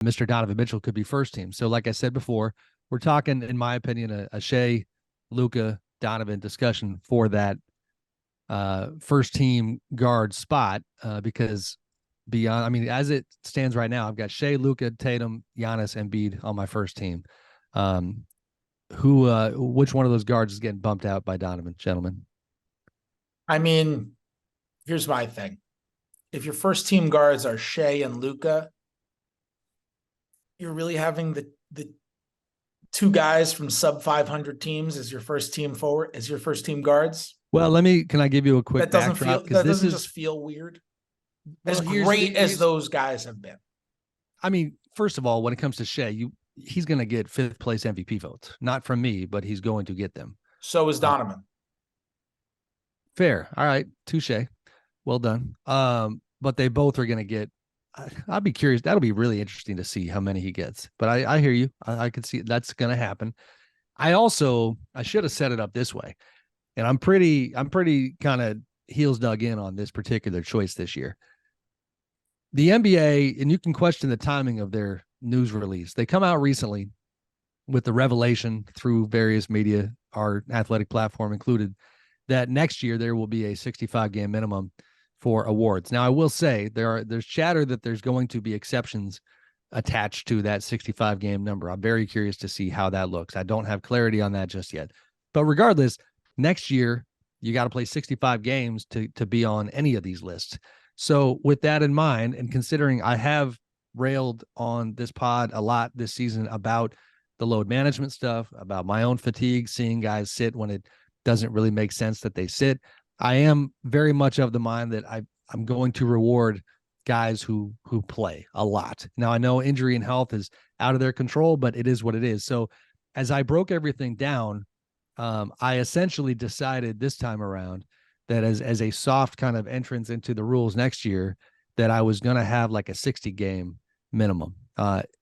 Mr. Donovan Mitchell could be first team. So, like I said before, we're talking, in my opinion, a Shea, Luka, Donovan discussion for that first team guard spot because beyond, I mean, as it stands right now, I've got Shea, Luka, Tatum, Giannis, Embiid on my first team. Which one of those guards is getting bumped out by Donovan, gentlemen? I mean, here's my thing. If your first team guards are Shea and Luka, you're really having the two guys from sub 500 teams as your first team forward, as your first team guards. Well, can I give you a quick that doesn't backdrop? feel that doesn't just feel weird. As great as those guys have been. I mean, first of all, when it comes to Shea, he's going to get 5th place MVP votes, not from me, but he's going to get them. So is Donovan. Fair. All right. Touche. Well done. But they both are going to get, I'll be curious. That'll be really interesting to see how many he gets, but I hear you. I can see that's going to happen. I should have set it up this way, and I'm pretty kind of heels dug in on this particular choice this year. The NBA, and you can question the timing of their news release. They come out recently with the revelation through various media, our athletic platform included, that next year there will be a 65 game minimum for awards. Now, I will say there's chatter that there's going to be exceptions attached to that 65 game number. I'm very curious to see how that looks. I don't have clarity on that just yet. But regardless, next year you got to play 65 games to be on any of these lists. So with that in mind, and considering I have railed on this pod a lot this season about the load management stuff, about my own fatigue, seeing guys sit when it doesn't really make sense that they sit, I am very much of the mind that I'm going to reward guys who play a lot. Now, I know injury and health is out of their control, but it is what it is. So as I broke everything down, I essentially decided this time around that as a soft kind of entrance into the rules next year, that I was going to have like a 60 game minimum.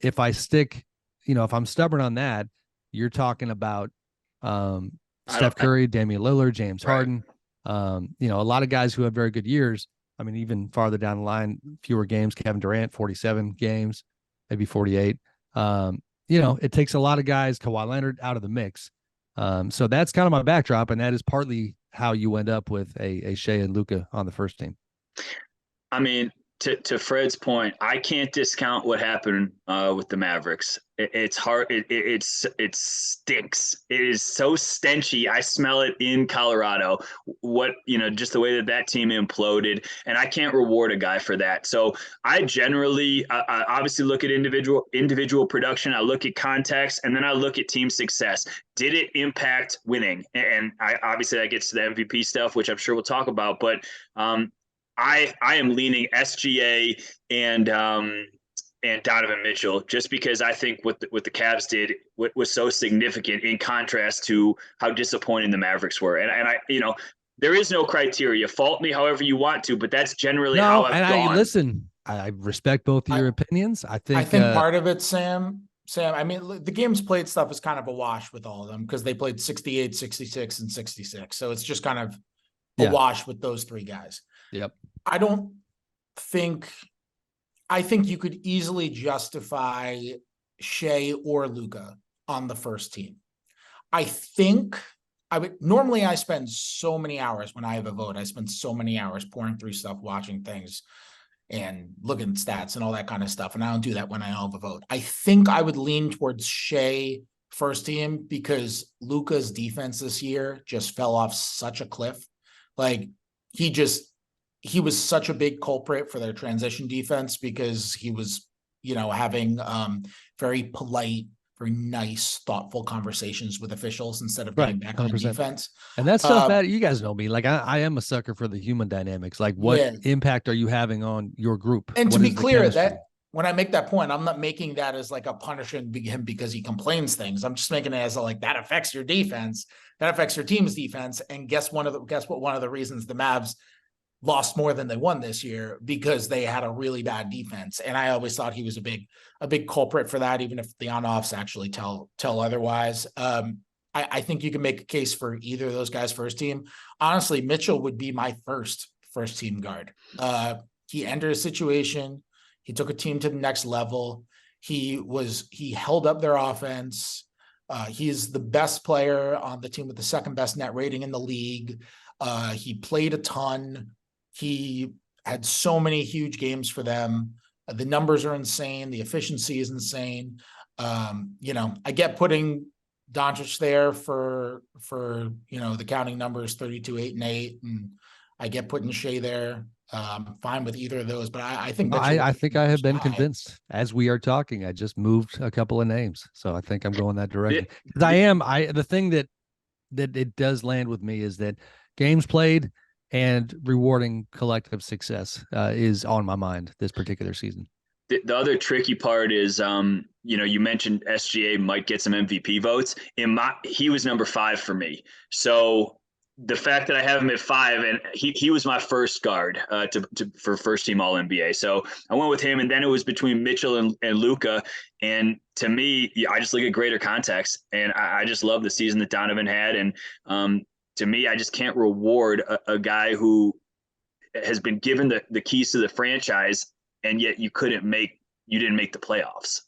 If I stick, if I'm stubborn on that, you're talking about Steph Curry, Damian Lillard, James Harden, a lot of guys who have very good years. I mean, even farther down the line, fewer games, Kevin Durant, 47 games, maybe 48. It takes a lot of guys, Kawhi Leonard, out of the mix. So that's kind of my backdrop, and that is partly how you end up with a Shea and Luka on the first team. I mean, to Fred's point, I can't discount what happened with the Mavericks. It's hard. It stinks. It is so stenchy. I smell it in Colorado. Just the way that team imploded, and I can't reward a guy for that. So I generally, I obviously look at individual production. I look at context, and then I look at team success. Did it impact winning? And obviously that gets to the MVP stuff, which I'm sure we'll talk about. But I am leaning SGA and Donovan Mitchell, just because I think what the Cavs did was so significant in contrast to how disappointing the Mavericks were. And I there is no criteria. Fault me however you want to, but that's generally how I've gone. Listen, I respect both your opinions. I think part of it, Sam, I mean, the games played stuff is kind of a wash with all of them because they played 68, 66, and 66. So it's just kind of a wash with those three guys. Yep. I think you could easily justify Shea or Luka on the first team. I think normally I spend so many hours when I have a vote. I spend so many hours pouring through stuff, watching things and looking at stats and all that kind of stuff. And I don't do that when I have a vote. I think I would lean towards Shea first team because Luka's defense this year just fell off such a cliff. Like he was such a big culprit for their transition defense because he was, having very polite, very nice, thoughtful conversations with officials instead of getting back on defense. And that's stuff that you guys know me. Like I am a sucker for the human dynamics. Like what impact are you having on your group? And to be clear, that when I make that point, I'm not making that as like a punishing him because he complains things. I'm just making it as that affects your defense, that affects your team's defense. And guess what? One of the reasons the Mavs lost more than they won this year because they had a really bad defense. And I always thought he was a big culprit for that, even if the on-offs actually tell otherwise. I think you can make a case for either of those guys first team. Honestly, Mitchell would be my first team guard. He entered a situation. He took a team to the next level. He held up their offense. He is the best player on the team with the second best net rating in the league. He played a ton. He had so many huge games for them. The numbers are insane. The efficiency is insane. I get putting Doncic there for the counting numbers 32, 8, and 8, and I get putting Shea there. Fine with either of those, but I think that I think I have been high. convinced as we are talking. I just moved a couple of names, so I think I'm going that direction. It, Because the thing that it does land with me is that games played and rewarding collective success is on my mind this particular season. the other tricky part is, you mentioned SGA might get some MVP votes. He was number 5 for me. So the fact that I have him at 5, and he was my first guard for first team All NBA. So I went with him, and then it was between Mitchell and Luka. And to me, I just look at greater context, and I just love the season that Donovan had. And to me, I just can't reward a guy who has been given the keys to the franchise, and yet you didn't make the playoffs.